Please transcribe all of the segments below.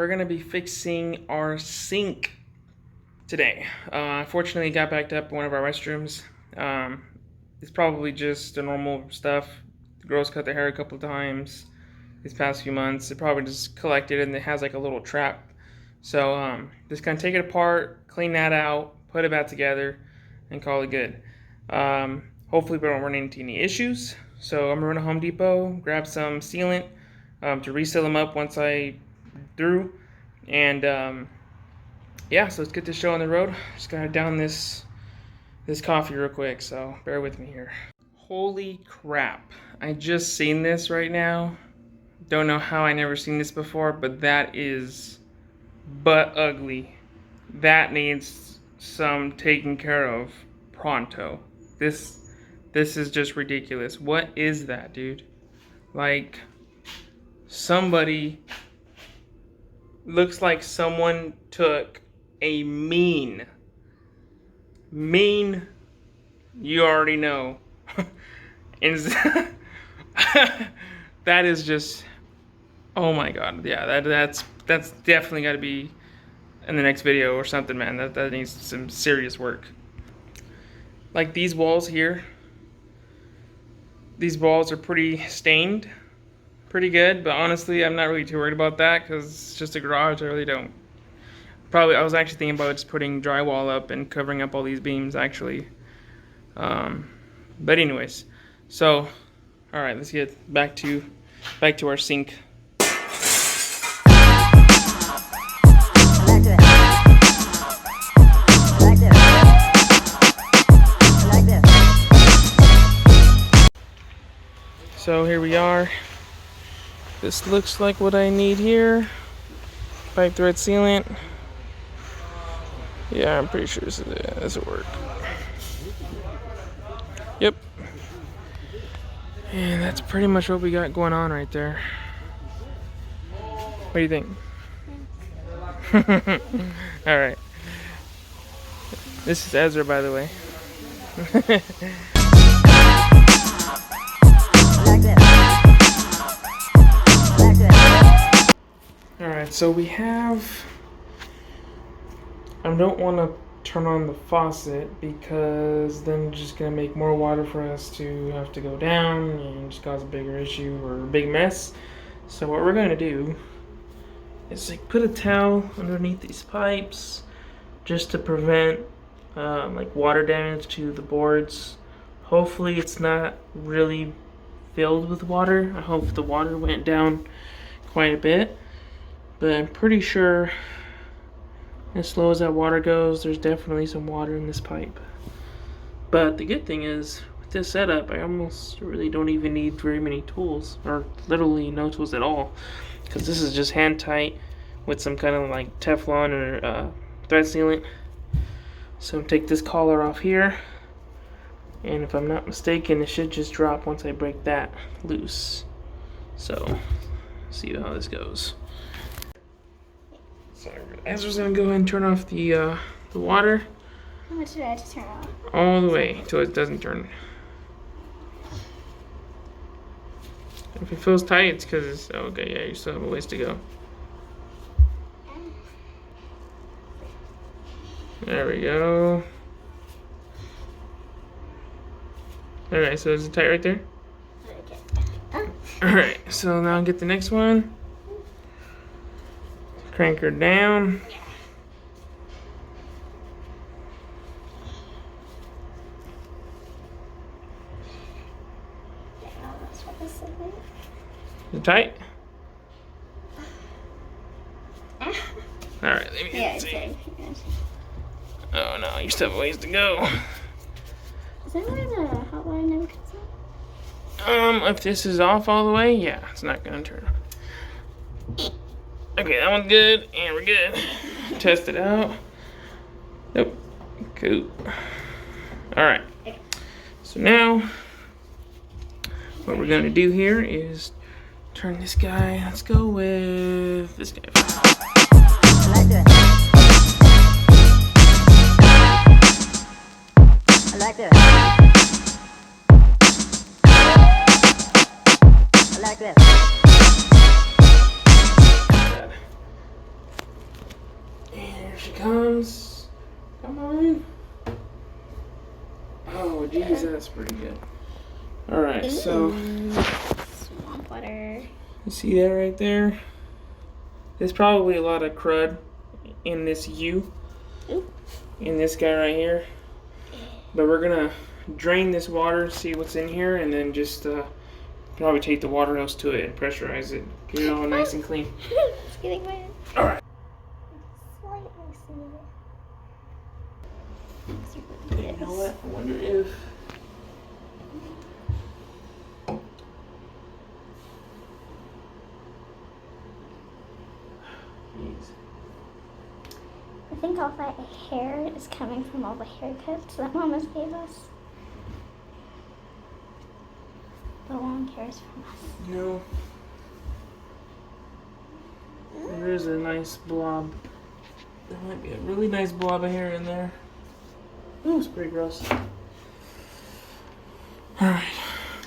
we're gonna be fixing our sink today. Unfortunately, it got backed up in one of our restrooms. It's probably just the normal stuff. The girls cut their hair a couple of times these past few months. It probably just collected and it has like a little trap. So just gonna take it apart, clean that out, put it back together, and call it good. Hopefully we don't run into any issues. So I'm gonna run to Home Depot, grab some sealant to reseal them up once I through. And yeah, so let's get this show on the road. Just gotta down this coffee real quick, so bear with me here. Holy crap, I just seen this right now. Don't know how I never seen this before, but that is butt ugly. That needs some taken care of pronto. This is just ridiculous. What is that, dude? Like, somebody looks like someone took a mean, you already know. And that is just, oh my god. Yeah, that's definitely got to be in the next video or something, man. That needs some serious work. Like these walls here, these walls are pretty stained, pretty good, but honestly I'm not really too worried about that because it's just a garage. I really don't. I was actually thinking about just putting drywall up and covering up all these beams actually. But anyways, so all right, let's get back to our sink. So here we are. This looks like what I need here. Pipe thread sealant. Yeah, I'm pretty sure this will work. Yep. And that's pretty much what we got going on right there. What do you think? Alright. This is Ezra, by the way. Alright, so we have... I don't want to turn on the faucet because then it's just going to make more water for us to have to go down and just cause a bigger issue or a big mess. So what we're going to do is like put a towel underneath these pipes just to prevent like water damage to the boards. Hopefully it's not really filled with water. I hope the water went down quite a bit, but I'm pretty sure as slow as that water goes, there's definitely some water in this pipe. But the good thing is, with this setup, I almost really don't even need very many tools, or literally no tools at all, because this is just hand tight with some kind of like Teflon or thread sealant. So take this collar off here, and if I'm not mistaken, it should just drop once I break that loose. So, see how this goes. So Ezra's gonna go ahead and turn off the water. How much do I have to turn off? All the way until it doesn't turn. If it feels tight, it's because it's okay. Yeah, you still have a ways to go. There we go. Alright, so is it tight right there? Okay. Alright, so now get the next one. Crank her down. Is it tight? Alright, let me see. Oh no, you still have a ways to go. Is that where the hot water never comes out? If this is off all the way, yeah, it's not gonna turn on. Okay, that one's good, and we're good. Test it out. Nope. Cool. Alright. So now, what we're gonna do here is turn this guy. Let's go with this guy. I like that. I like that. I like that. that's pretty good. Alright, so swamp water. you see that right there? There's probably a lot of crud in this U. Ooh. In this guy right here. But we're gonna drain this water, see what's in here, and then just probably take the water hose to it and pressurize it. Get it all nice and clean. It's getting wet. Alright. You know what? I wonder if... I think all that hair is coming from all the haircuts that Mama's gave us. The long hairs from us. No. There is a nice blob. There might be a really nice blob of hair in there. Ooh, it's pretty gross. Alright,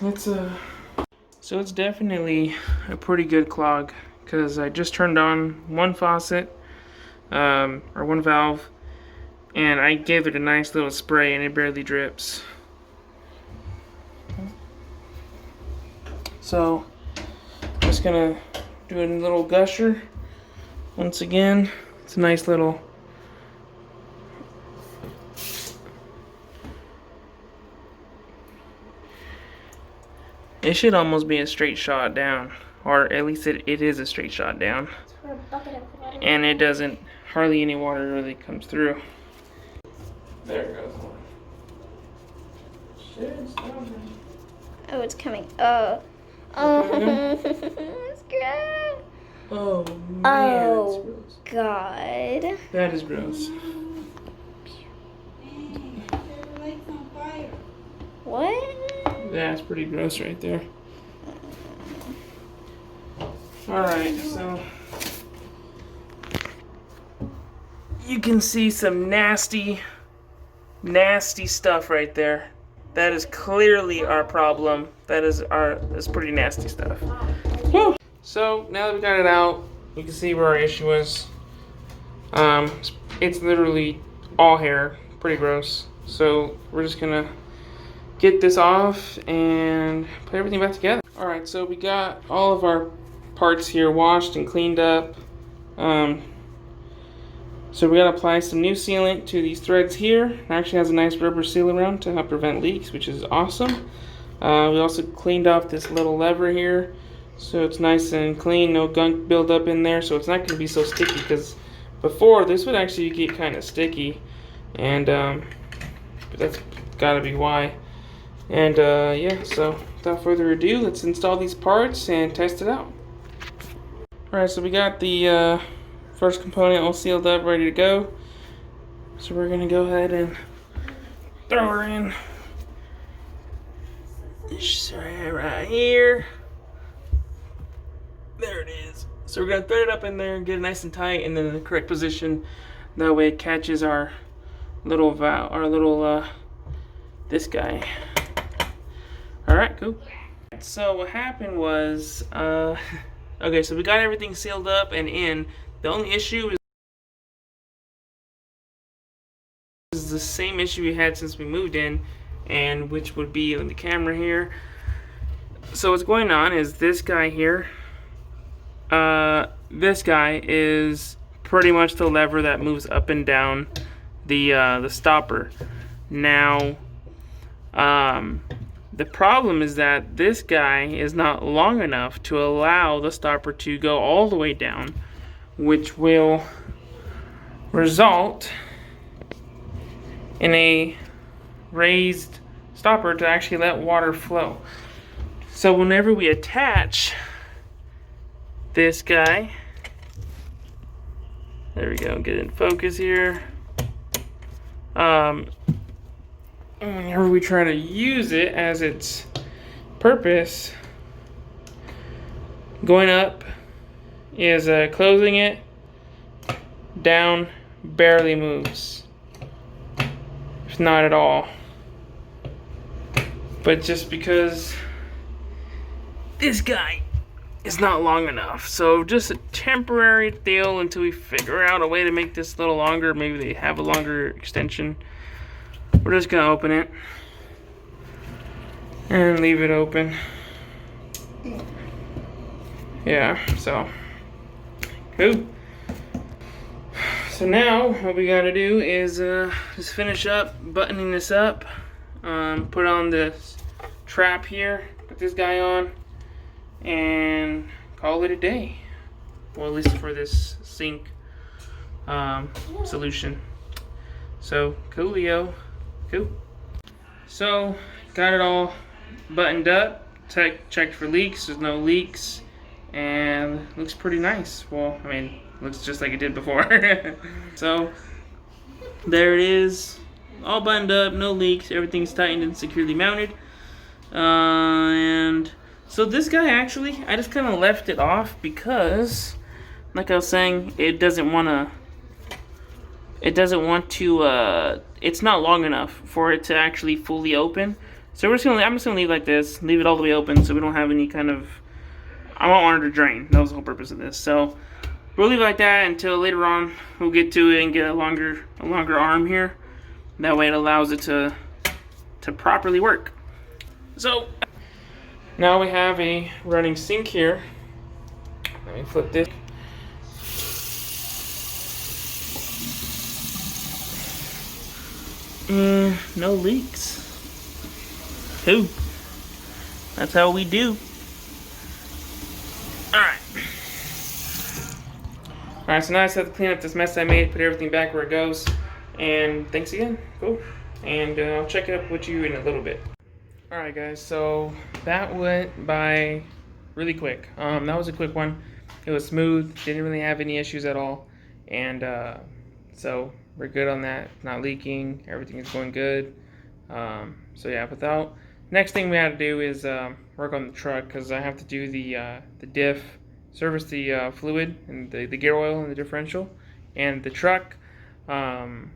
let's So it's definitely a pretty good clog, because I just turned on one faucet, or one valve, and I gave it a nice little spray and it barely drips. So I'm just gonna do a little gusher once again. It's a nice little it should almost be a straight shot down, or at least it is a straight shot down, and it doesn't, hardly any water really comes through. There it goes. Shit, it's down. Oh, it's coming. Oh. Oh. It's gross. Oh man, Oh, that's gross. God. That is gross. What? That's pretty gross right there. Alright, so you can see some nasty stuff right there. That is clearly our problem. That's pretty nasty stuff. Whew. So now that we got it out, you can see where our issue is. It's literally all hair, pretty gross. So we're just gonna get this off and put everything back together. Alright, so we got all of our parts here washed and cleaned up. So we gotta apply some new sealant to these threads here. It actually has a nice rubber seal around to help prevent leaks, which is awesome. We also cleaned off this little lever here, so it's nice and clean, no gunk buildup in there, so it's not gonna be so sticky, because before this would actually get kind of sticky, and but that's gotta be why. And yeah, so without further ado, let's install these parts and test it out. Alright, so we got the first component all sealed up, ready to go. So we're gonna go ahead and throw her in. This right here. There it is. So we're gonna thread it up in there, get it nice and tight, and then in the correct position. That way it catches our little valve, this guy. Alright, cool. So what happened was, okay, so we got everything sealed up and in. The only issue is the same issue we had since we moved in, and which would be on the camera here. So what's going on is this guy here, this guy is pretty much the lever that moves up and down the stopper. Now, the problem is that this guy is not long enough to allow the stopper to go all the way down, which will result in a raised stopper to actually let water flow. So whenever we attach this guy, there we go, get in focus here. Whenever we try to use it as its purpose, going up is closing it, down barely moves, if not at all. But just because this guy is not long enough, so just a temporary deal until we figure out a way to make this a little longer. Maybe they have a longer extension. We're just gonna open it. and leave it open. Yeah, so cool. So now what we gotta do is just finish up buttoning this up, put on this trap here, put this guy on, and call it a day. Well, at least for this sink solution. So coolio, cool. So got it all buttoned up, checked for leaks. There's no leaks, and looks pretty nice. Well, I mean, looks just like it did before. So there it is, all buttoned up, no leaks, everything's tightened and securely mounted. And so this guy actually, I just kind of left it off because, like I was saying, it doesn't want to, it's not long enough for it to actually fully open. So I'm just gonna leave it like this, leave it all the way open so we don't have any kind of, I don't want it to drain. That was the whole purpose of this. So we'll leave it like that until later on we'll get to it and get a longer arm here. That way it allows it to properly work. So now we have a running sink here. Let me flip this. No leaks. Cool. That's how we do. Alright. Alright, so now I just have to clean up this mess I made, put everything back where it goes. And thanks again. Cool. And I'll check up with you in a little bit. Alright guys, so that went by really quick. That was a quick one. It was smooth, didn't really have any issues at all. And so we're good on that. Not leaking, everything is going good. So yeah, next thing we had to do is work on the truck, because I have to do the diff, service the fluid and the gear oil and the differential, and the truck, because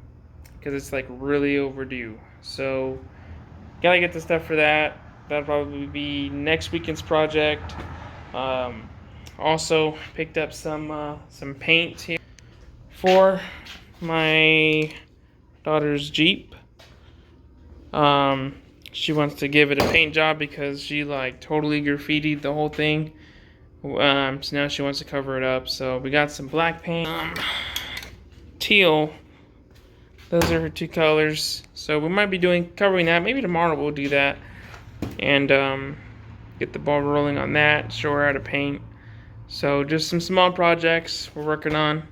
it's like really overdue. So gotta get the stuff for that. That'll probably be next weekend's project. Also picked up some paint here for my daughter's Jeep. She wants to give it a paint job because she like totally graffitied the whole thing. So now she wants to cover it up. So we got some black paint, teal. Those are her two colors. So we might be covering that. Maybe tomorrow we'll do that and get the ball rolling on that. Show her how to paint. So just some small projects we're working on.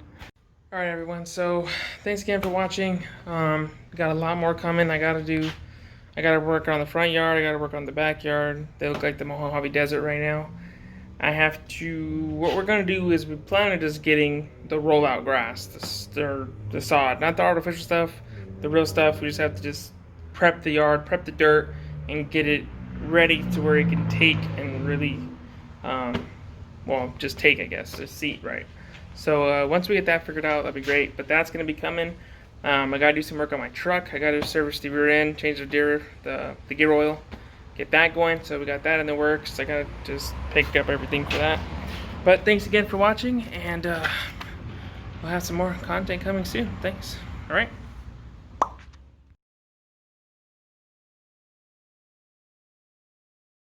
All right, everyone. So thanks again for watching. Got a lot more coming. I gotta work on the front yard. I gotta work on the backyard. They look like the Mojave Desert right now. What we're gonna do is we plan on just getting the rollout grass, the sod, not the artificial stuff, the real stuff. We just have to just prep the yard, prep the dirt, and get it ready to where it can take and really, just take, I guess, the seat right. So once we get that figured out, that'd be great. But that's gonna be coming. I gotta do some work on my truck. I gotta service the rear end, change the gear oil, get that going. So we got that in the works. I gotta just pick up everything for that. But thanks again for watching, and we'll have some more content coming soon. Thanks. All right.